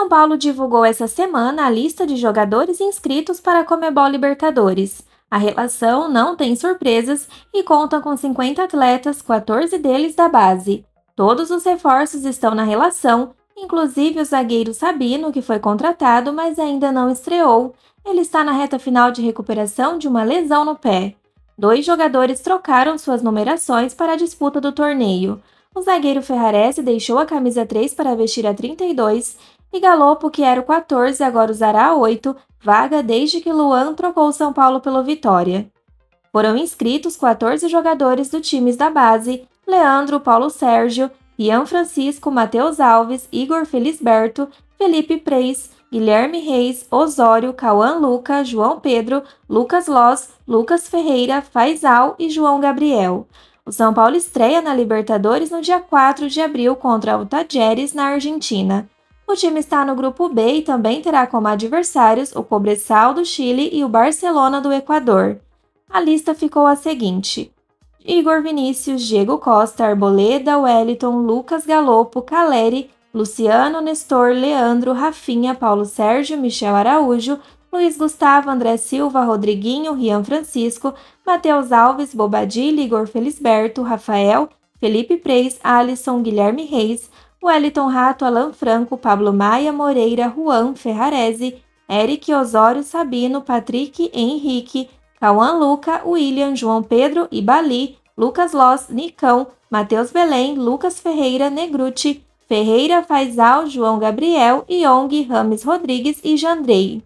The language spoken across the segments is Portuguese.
São Paulo divulgou essa semana a lista de jogadores inscritos para a Conmebol Libertadores. A relação não tem surpresas e conta com 50 atletas, 14 deles da base. Todos os reforços estão na relação, inclusive o zagueiro Sabino, que foi contratado, mas ainda não estreou. Ele está na reta final de recuperação de uma lesão no pé. 2 jogadores trocaram suas numerações para a disputa do torneio. O zagueiro Ferrarese deixou a camisa 3 para vestir a 32 e Galopo, que era o 14, agora usará a 8, vaga desde que Luan trocou São Paulo pelo Vitória. Foram inscritos 14 jogadores do times da base: Leandro, Paulo Sérgio, Ian Francisco, Matheus Alves, Igor Felisberto, Felipe Preis, Guilherme Reis, Osório, Cauã Luca, João Pedro, Lucas Loz, Lucas Ferreira, Faisal e João Gabriel. O São Paulo estreia na Libertadores no dia 4 de abril contra o Talleres, na Argentina. O time está no grupo B e também terá como adversários o Cobresal do Chile e o Barcelona do Equador. A lista ficou a seguinte: Igor Vinícius, Diego Costa, Arboleda, Wellington, Lucas Galopo, Caleri, Luciano, Nestor, Leandro, Rafinha, Paulo Sérgio, Michel Araújo, Luiz Gustavo, André Silva, Rodriguinho, Rian Francisco, Matheus Alves, Bobadilha, Igor Felisberto, Rafael, Felipe Preis, Alisson, Guilherme Reis, Wellington Rato, Alan Franco, Pablo Maia, Moreira, Juan, Ferrarese, Eric, Osório, Sabino, Patrick, Henrique, Cauã Luca, William, João Pedro e Bali, Lucas Loz, Nicão, Matheus Belém, Lucas Ferreira, Negruti, Ferreira, Faisal, João Gabriel, Yong, Rames Rodrigues e Jandrei.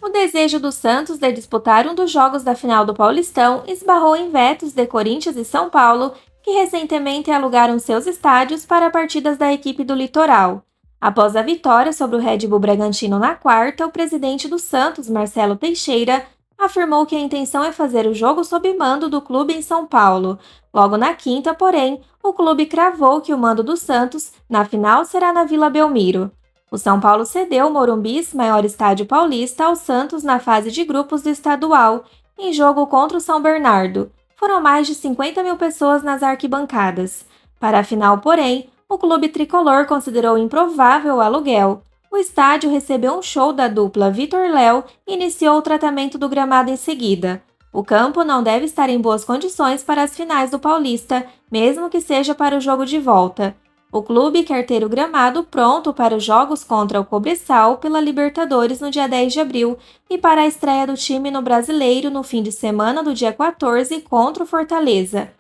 O desejo do Santos de disputar um dos jogos da final do Paulistão esbarrou em vetos de Corinthians e São Paulo, que recentemente alugaram seus estádios para partidas da equipe do Litoral. Após a vitória sobre o Red Bull Bragantino na quarta, o presidente do Santos, Marcelo Teixeira, afirmou que a intenção é fazer o jogo sob mando do clube em São Paulo. Logo na quinta, porém, o clube cravou que o mando do Santos, na final, será na Vila Belmiro. O São Paulo cedeu o Morumbi, maior estádio paulista, ao Santos na fase de grupos do estadual, em jogo contra o São Bernardo. Foram mais de 50 mil pessoas nas arquibancadas. Para a final, porém, o clube tricolor considerou improvável o aluguel. O estádio recebeu um show da dupla Vitor Léo e iniciou o tratamento do gramado em seguida. O campo não deve estar em boas condições para as finais do Paulista, mesmo que seja para o jogo de volta. O clube quer ter o gramado pronto para os jogos contra o Cobresal pela Libertadores no dia 10 de abril e para a estreia do time no Brasileiro no fim de semana do dia 14 contra o Fortaleza.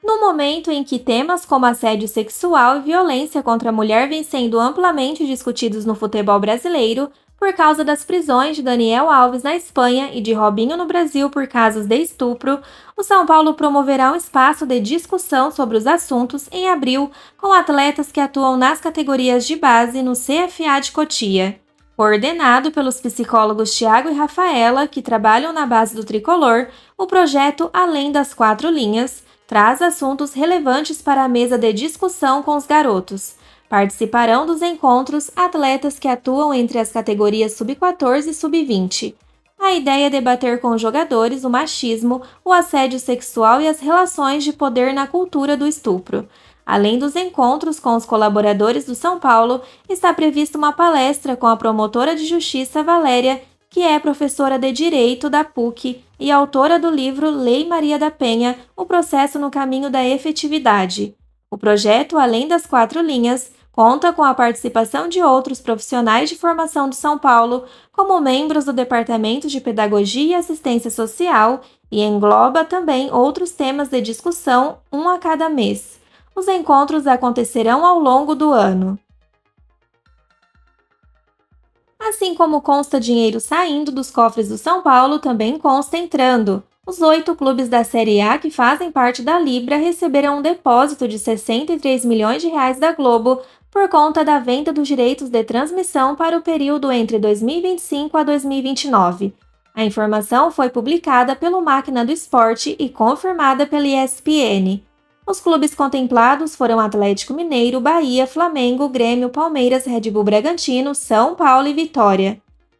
No momento em que temas como assédio sexual e violência contra a mulher vêm sendo amplamente discutidos no futebol brasileiro, por causa das prisões de Daniel Alves na Espanha e de Robinho no Brasil por casos de estupro, o São Paulo promoverá um espaço de discussão sobre os assuntos em abril com atletas que atuam nas categorias de base no CFA de Cotia. Coordenado pelos psicólogos Tiago e Rafaela, que trabalham na base do tricolor, o projeto Além das Quatro Linhas traz assuntos relevantes para a mesa de discussão com os garotos. Participarão dos encontros atletas que atuam entre as categorias sub-14 e sub-20. A ideia é debater com os jogadores o machismo, o assédio sexual e as relações de poder na cultura do estupro. Além dos encontros com os colaboradores do São Paulo, está prevista uma palestra com a promotora de justiça Valéria, que é professora de Direito da PUC e autora do livro Lei Maria da Penha, o processo no caminho da efetividade. O projeto Além das Quatro Linhas conta com a participação de outros profissionais de formação do São Paulo, como membros do Departamento de Pedagogia e Assistência Social, e engloba também outros temas de discussão, um a cada mês. Os encontros acontecerão ao longo do ano. Assim como consta dinheiro saindo dos cofres do São Paulo, também consta entrando. Os 8 clubes da Série A que fazem parte da Libra receberão um depósito de R$ 63 milhões da Globo por conta da venda dos direitos de transmissão para o período entre 2025 a 2029. A informação foi publicada pelo Máquina do Esporte e confirmada pela ESPN. Os clubes contemplados foram Atlético Mineiro, Bahia, Flamengo, Grêmio, Palmeiras, Red Bull Bragantino, São Paulo e Vitória.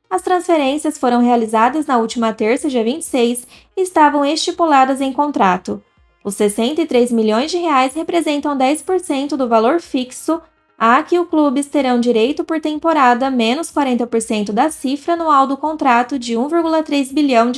As transferências foram realizadas na última terça, dia 26, e estavam estipuladas em contrato. Os R$ 63 milhões representam 10% do valor fixo a que os clubes terão direito por temporada, menos 40% da cifra anual do contrato de R$ 1,3 bilhão.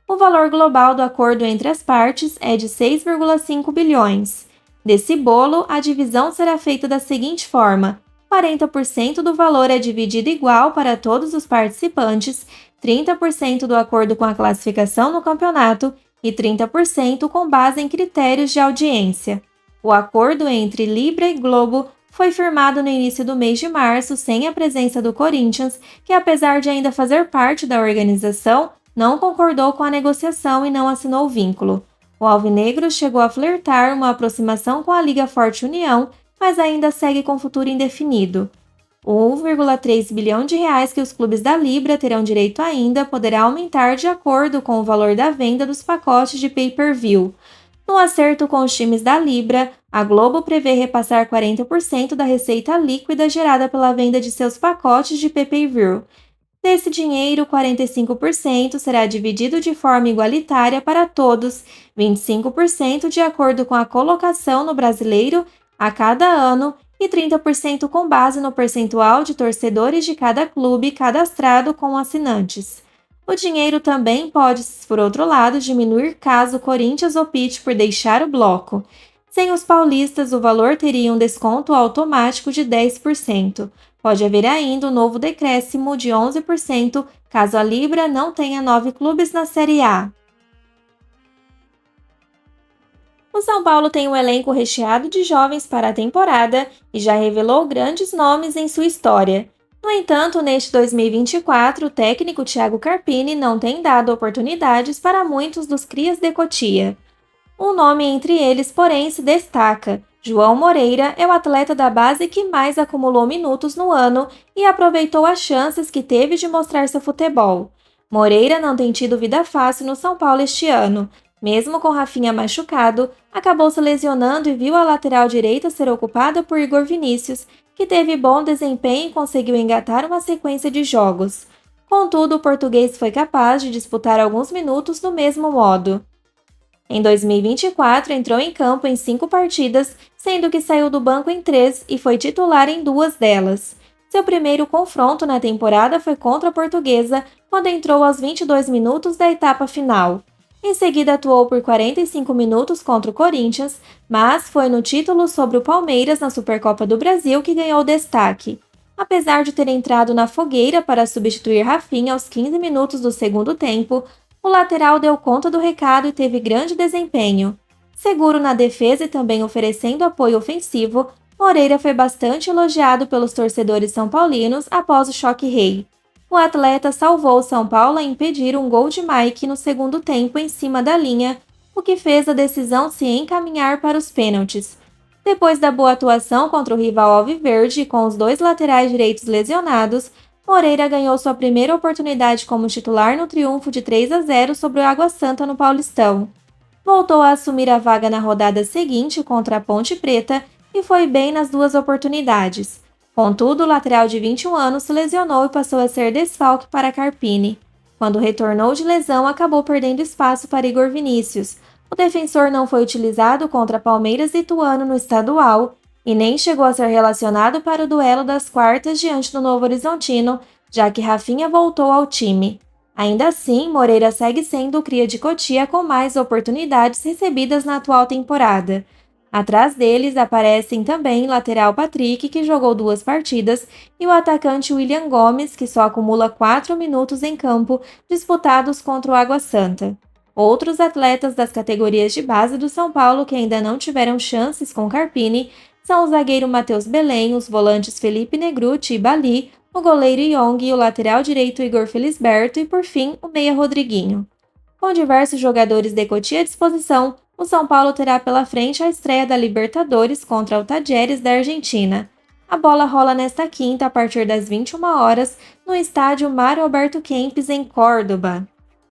O valor global do acordo entre as partes é de 6,5 bilhões. Desse bolo, a divisão será feita da seguinte forma: 40% do valor é dividido igual para todos os participantes, 30% do acordo com a classificação no campeonato e 30% com base em critérios de audiência. O acordo entre Libra e Globo foi firmado no início do mês de março sem a presença do Corinthians, que apesar de ainda fazer parte da organização, não concordou com a negociação e não assinou o vínculo. O alvinegro chegou a flertar uma aproximação com a Liga Forte União, mas ainda segue com futuro indefinido. O 1,3 bilhão que os clubes da Libra terão direito ainda poderá aumentar de acordo com o valor da venda dos pacotes de pay-per-view. No acerto com os times da Libra, a Globo prevê repassar 40% da receita líquida gerada pela venda de seus pacotes de pay-per-view. Desse dinheiro, 45% será dividido de forma igualitária para todos, 25% de acordo com a colocação no Brasileiro a cada ano e 30% com base no percentual de torcedores de cada clube cadastrado com assinantes. O dinheiro também pode, por outro lado, diminuir caso o Corinthians opte por deixar o bloco. Sem os paulistas, o valor teria um desconto automático de 10%. Pode haver ainda um novo decréscimo de 11% caso a Libra não tenha 9 clubes na Série A. O São Paulo tem um elenco recheado de jovens para a temporada e já revelou grandes nomes em sua história. No entanto, neste 2024, o técnico Thiago Carpini não tem dado oportunidades para muitos dos crias de Cotia. Um nome entre eles, porém, se destaca. João Moreira é o atleta da base que mais acumulou minutos no ano e aproveitou as chances que teve de mostrar seu futebol. Moreira não tem tido vida fácil no São Paulo este ano. Mesmo com Rafinha machucado, acabou se lesionando e viu a lateral direita ser ocupada por Igor Vinícius, que teve bom desempenho e conseguiu engatar uma sequência de jogos. Contudo, o português foi capaz de disputar alguns minutos do mesmo modo. Em 2024, entrou em campo em 5 partidas, sendo que saiu do banco em 3 e foi titular em 2 delas. Seu primeiro confronto na temporada foi contra a Portuguesa, quando entrou aos 22 minutos da etapa final. Em seguida, atuou por 45 minutos contra o Corinthians, mas foi no título sobre o Palmeiras na Supercopa do Brasil que ganhou destaque. Apesar de ter entrado na fogueira para substituir Rafinha aos 15 minutos do segundo tempo, o lateral deu conta do recado e teve grande desempenho. Seguro na defesa e também oferecendo apoio ofensivo, Moreira foi bastante elogiado pelos torcedores são paulinos após o choque rei. O atleta salvou o São Paulo a impedir um gol de Mike no segundo tempo em cima da linha, o que fez a decisão se encaminhar para os pênaltis. Depois da boa atuação contra o rival alviverde e com os 2 laterais direitos lesionados, Moreira ganhou sua primeira oportunidade como titular no triunfo de 3-0 sobre o Água Santa no Paulistão. Voltou a assumir a vaga na rodada seguinte contra a Ponte Preta e foi bem nas 2 oportunidades. Contudo, o lateral de 21 anos se lesionou e passou a ser desfalque para Carpini. Quando retornou de lesão, acabou perdendo espaço para Igor Vinícius. O defensor não foi utilizado contra Palmeiras e Ituano no estadual e nem chegou a ser relacionado para o duelo das quartas diante do Novo Horizontino, já que Rafinha voltou ao time. Ainda assim, Moreira segue sendo o cria de Cotia com mais oportunidades recebidas na atual temporada. Atrás deles aparecem também lateral Patrick, que jogou 2 partidas, e o atacante William Gomes, que só acumula 4 minutos em campo disputados contra o Água Santa. Outros atletas das categorias de base do São Paulo que ainda não tiveram chances com Carpini são o zagueiro Matheus Belém, os volantes Felipe Negruti e Bali, o goleiro Yong e o lateral direito Igor Felisberto e, por fim, o meia Rodriguinho. Com diversos jogadores de Cotia à disposição, o São Paulo terá pela frente a estreia da Libertadores contra o Talleres da Argentina. A bola rola nesta quinta a partir das 21 horas no estádio Mário Alberto Kempes, em Córdoba.